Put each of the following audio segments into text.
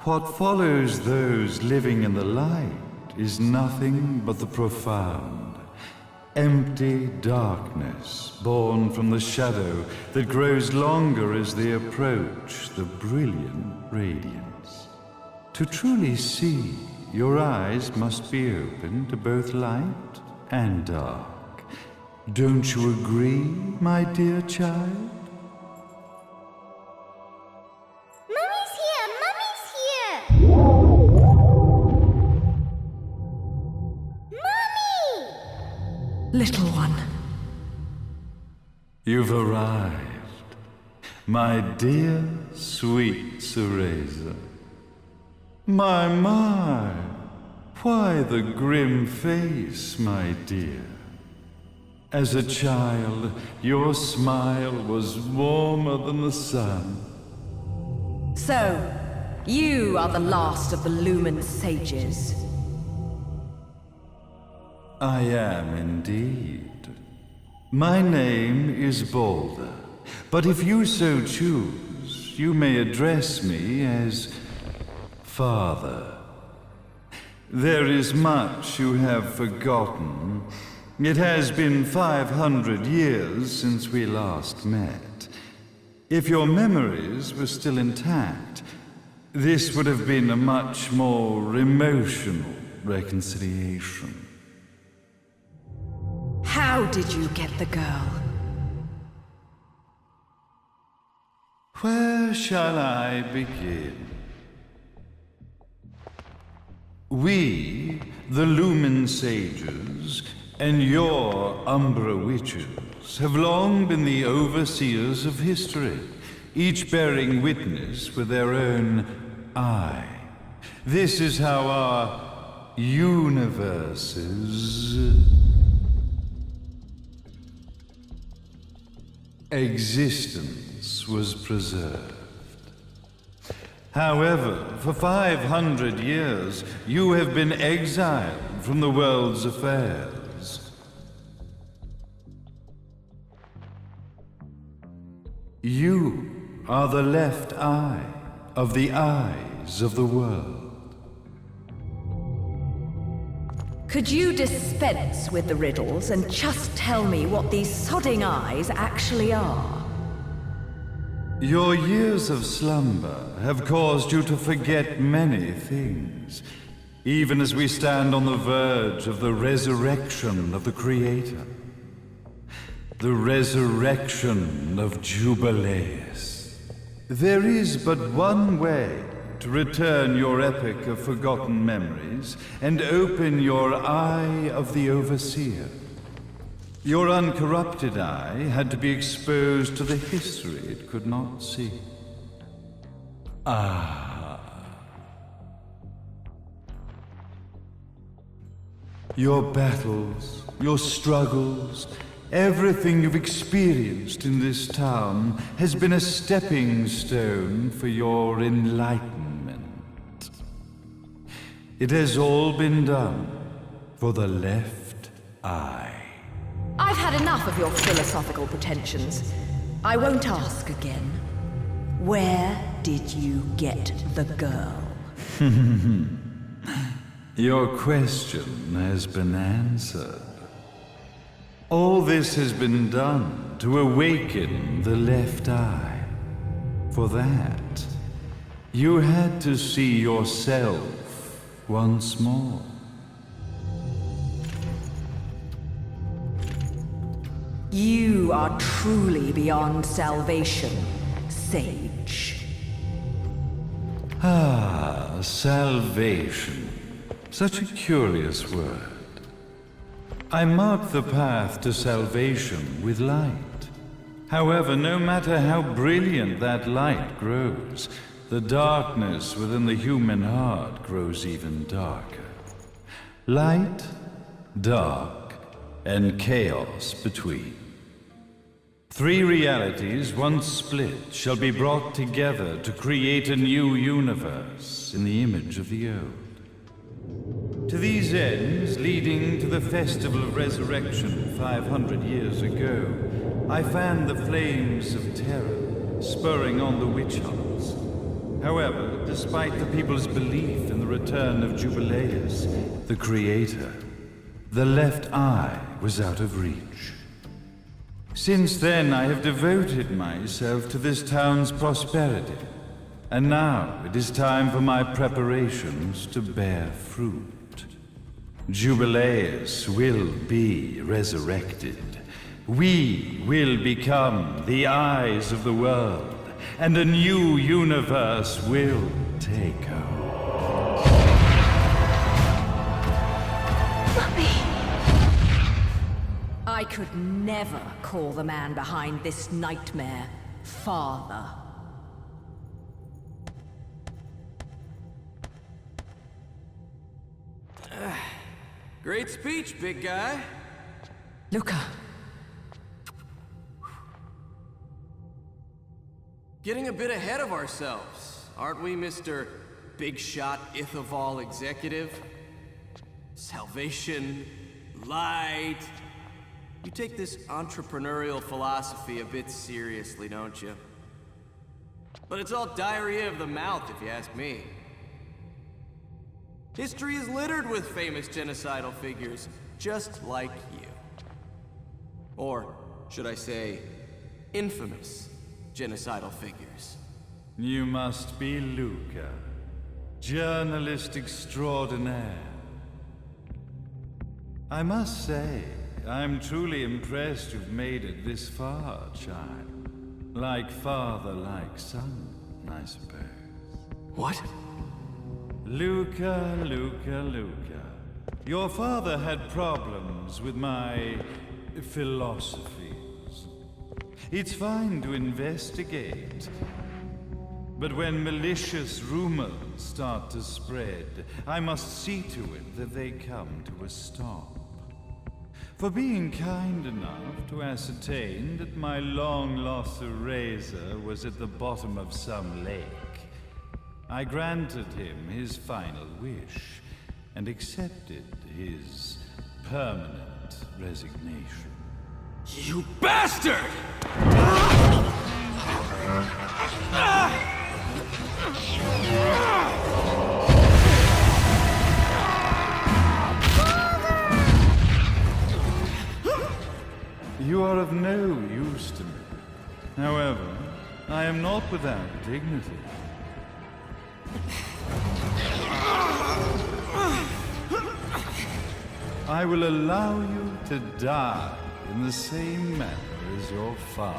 What follows those living in the light is nothing but the profound, empty darkness born from the shadow that grows longer as they approach the brilliant radiance. To truly see, your eyes must be open to both light and dark. Don't you agree, my dear child? Mummy's here! Mummy's here! Mummy! Little one. You've arrived, my dear, sweet Cereza. My, why the grim face, my dear? As a child, your smile was warmer than the sun. So, you are the last of the Lumen sages. I am indeed. My name is Balder, but if you so choose, you may address me as Father. There is much you have forgotten. It has been 500 years since we last met. If your memories were still intact, this would have been a much more emotional reconciliation. How did you get the girl? Where shall I begin? We, the Lumen sages, and your Umbra witches, have long been the overseers of history, each bearing witness with their own eye. This is how our universe's existence was preserved. However, for 500 years, you have been exiled from the world's affairs. You are the left eye of the eyes of the world. Could you dispense with the riddles and just tell me what these sodding eyes actually are? Your years of slumber have caused you to forget many things, even as we stand on the verge of the resurrection of the Creator. The resurrection of Jubileus. There is but one way to return your epic of forgotten memories and open your eye of the Overseer. Your uncorrupted eye had to be exposed to the history it could not see. Your battles, your struggles, everything you've experienced in this town has been a stepping stone for your enlightenment. It has all been done for the left eye. I've had enough of your philosophical pretensions. I won't ask again. Where did you get the girl? Your question has been answered. All this has been done to awaken the left eye. For that, you had to see yourself once more. You are truly beyond salvation, sage. Salvation. Such a curious word. I mark the path to salvation with light. However, no matter how brilliant that light grows, the darkness within the human heart grows even darker. Light, dark, and chaos between. Three realities, once split, shall be brought together to create a new universe in the image of the old. To these ends, leading to the Festival of Resurrection 500 years ago, I fanned the flames of terror, spurring on the witch hunts. However, despite the people's belief in the return of Jubileus, the creator, the left eye was out of reach. Since then, I have devoted myself to this town's prosperity, and now it is time for my preparations to bear fruit. Jubileus will be resurrected. We will become the eyes of the world, and a new universe will take hold. Mummy! I could never call the man behind this nightmare father. Great speech, big guy. Luca, Getting a bit ahead of ourselves, aren't we, Mr. Big Shot Ithaval Executive? Salvation, light. You take this entrepreneurial philosophy a bit seriously, don't you? But it's all diarrhea of the mouth, if you ask me. History is littered with famous genocidal figures, just like you. Or, should I say, infamous genocidal figures. You must be Luca, journalist extraordinaire. I must say, I'm truly impressed you've made it this far, child. Like father, like son, I suppose. What? Luca, Luca, Luca. Your father had problems with my philosophies. It's fine to investigate, but when malicious rumors start to spread, I must see to it that they come to a stop. For being kind enough to ascertain that my long-lost eraser was at the bottom of some lake, I granted him his final wish and accepted his permanent resignation. You bastard! You are of no use to me. However, I am not without dignity. I will allow you to die in the same manner as your father.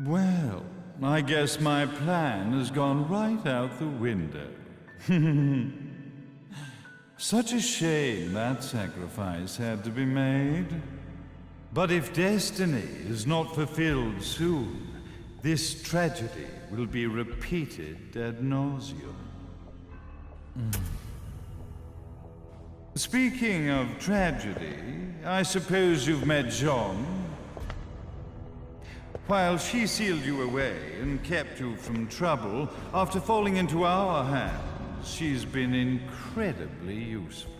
Well, I guess my plan has gone right out the window. Such a shame that sacrifice had to be made. But if destiny is not fulfilled soon, this tragedy will be repeated ad nauseum. Speaking of tragedy, I suppose you've met Jean. While she sealed you away and kept you from trouble, after falling into our hands, she's been incredibly useful.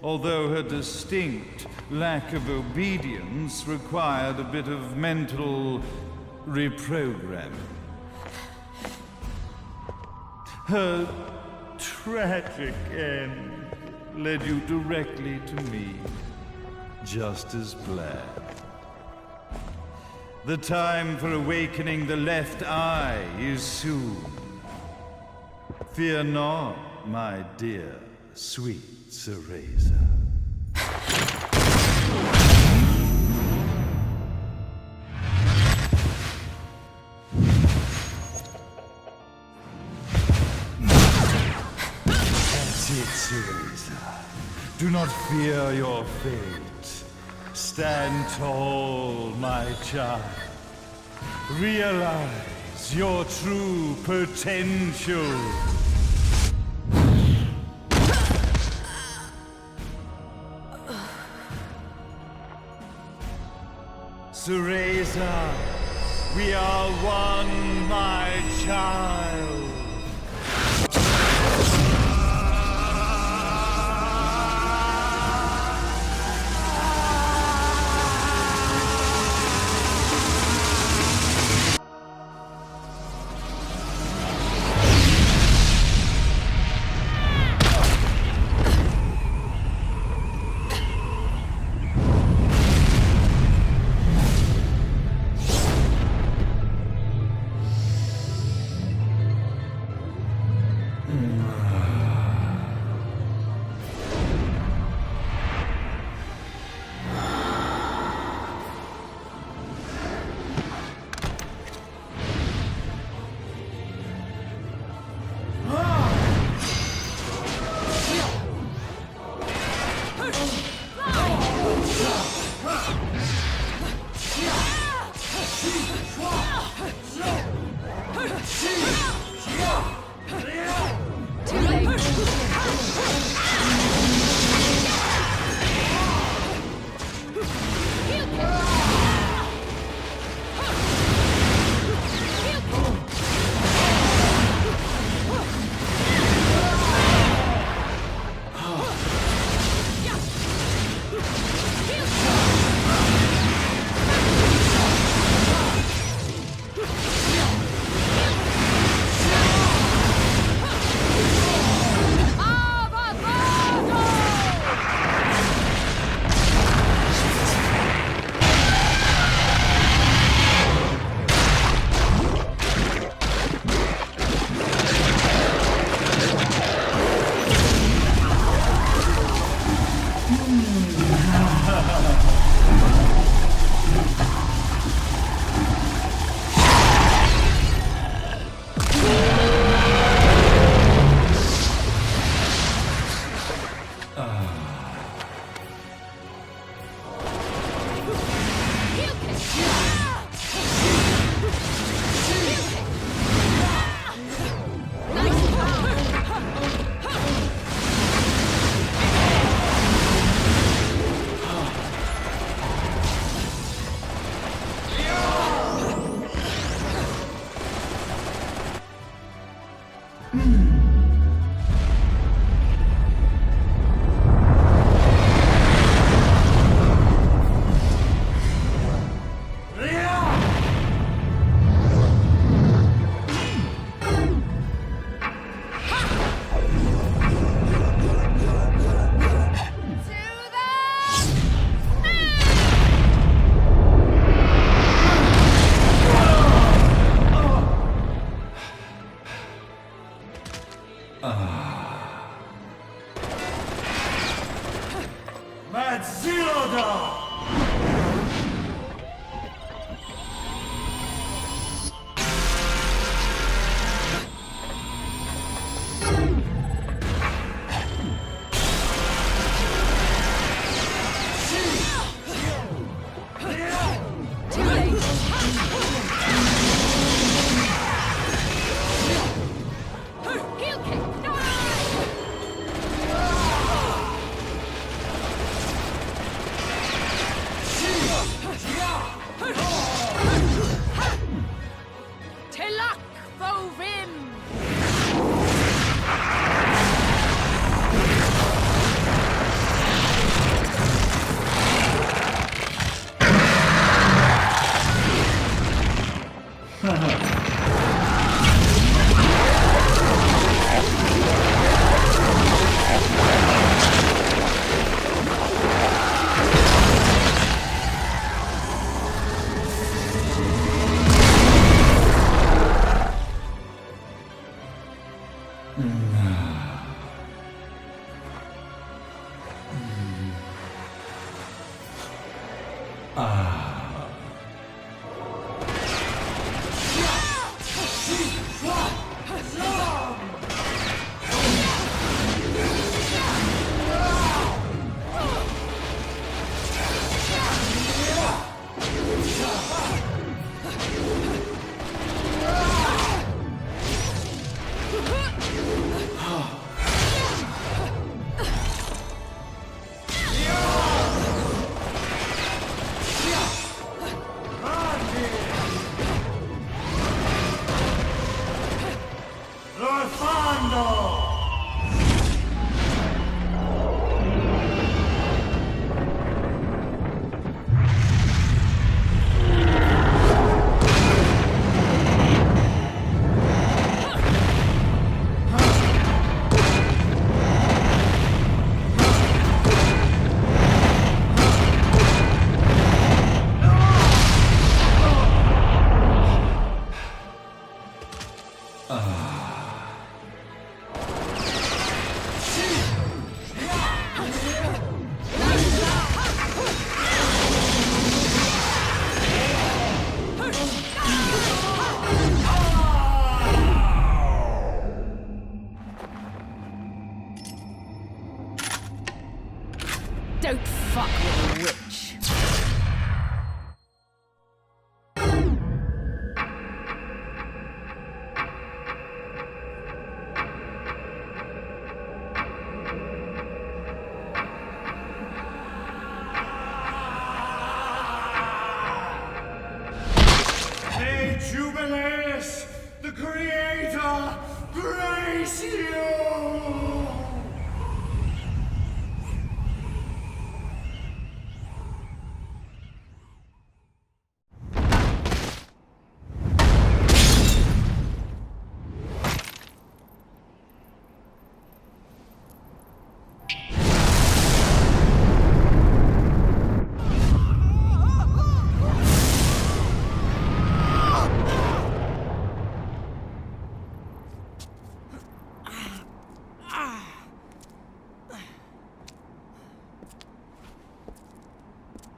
Although her distinct lack of obedience required a bit of mental reprogramming. Her tragic end led you directly to me, just as planned. The time for awakening the left eye is soon. Fear not, my dear, sweet Cereza. That's it, Cereza. Do not fear your fate. Stand tall, my child. Realize your true potential. Cereza, we are one, my child.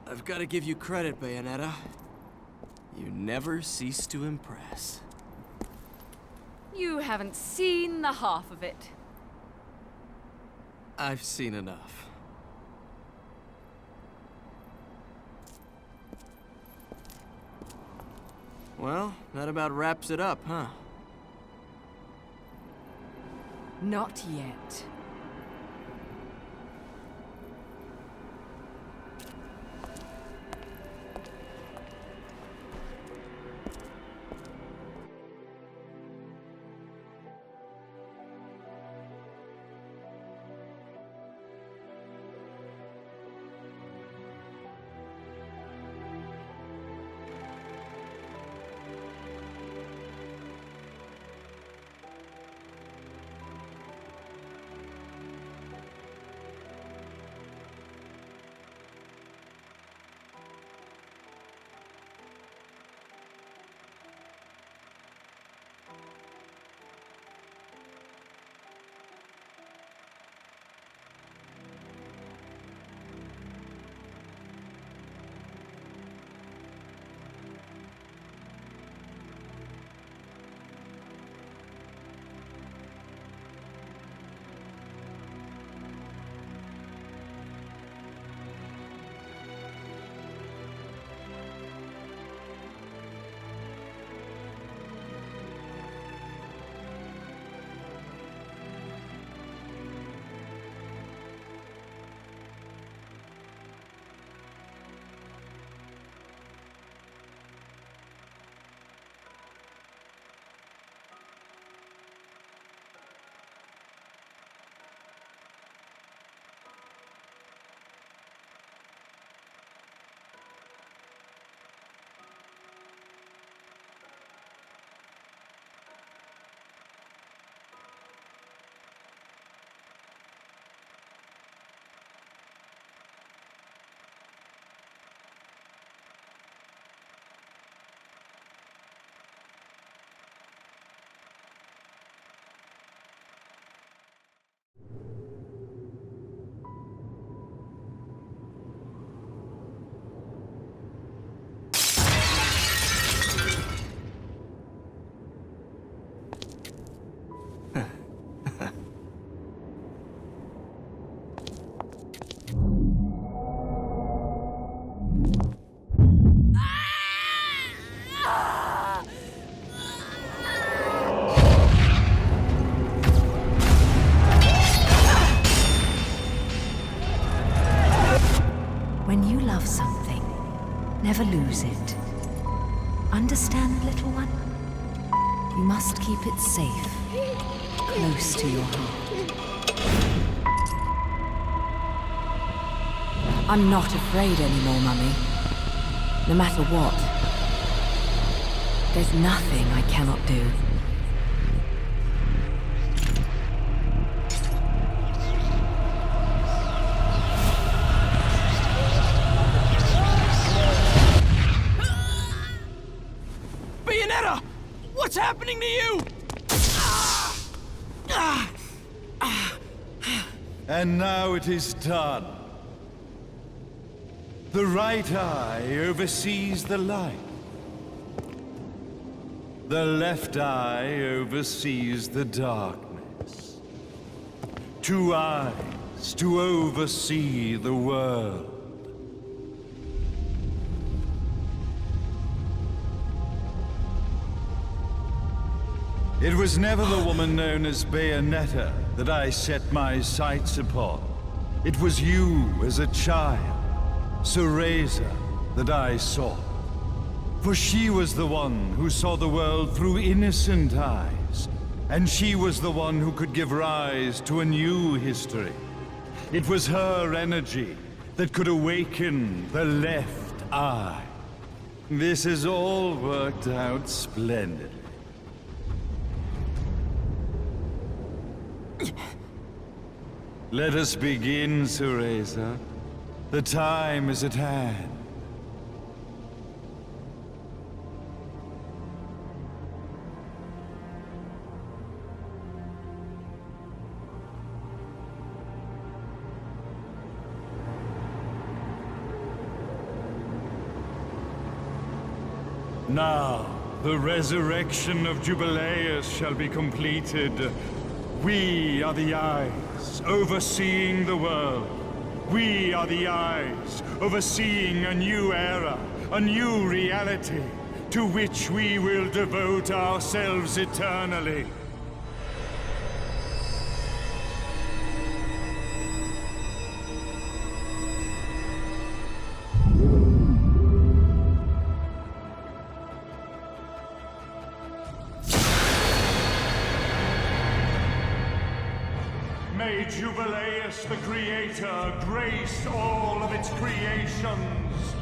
I've got to give you credit, Bayonetta. You never cease to impress. You haven't seen the half of it. I've seen enough. Well, that about wraps it up, huh? Not yet. When you love something, never lose it. Understand, little one? You must keep it safe, close to your heart. I'm not afraid anymore, Mummy. No matter what. There's nothing I cannot do. Bayonetta! What's happening to you? And now it is done. The right eye oversees the light. The left eye oversees the darkness. 2 eyes to oversee the world. It was never the woman known as Bayonetta that I set my sights upon. It was you as a child, Cereza, that I sought. For she was the one who saw the world through innocent eyes and she was the one who could give rise to a new history. It was her energy that could awaken the left eye. This has all worked out splendidly. Let us begin, Cereza. The time is at hand. Now, the resurrection of Jubileus shall be completed. We are the eyes, overseeing the world. We are the eyes, overseeing a new era, a new reality, to which we will devote ourselves eternally. May Jubileus the Creator grace all of its creations.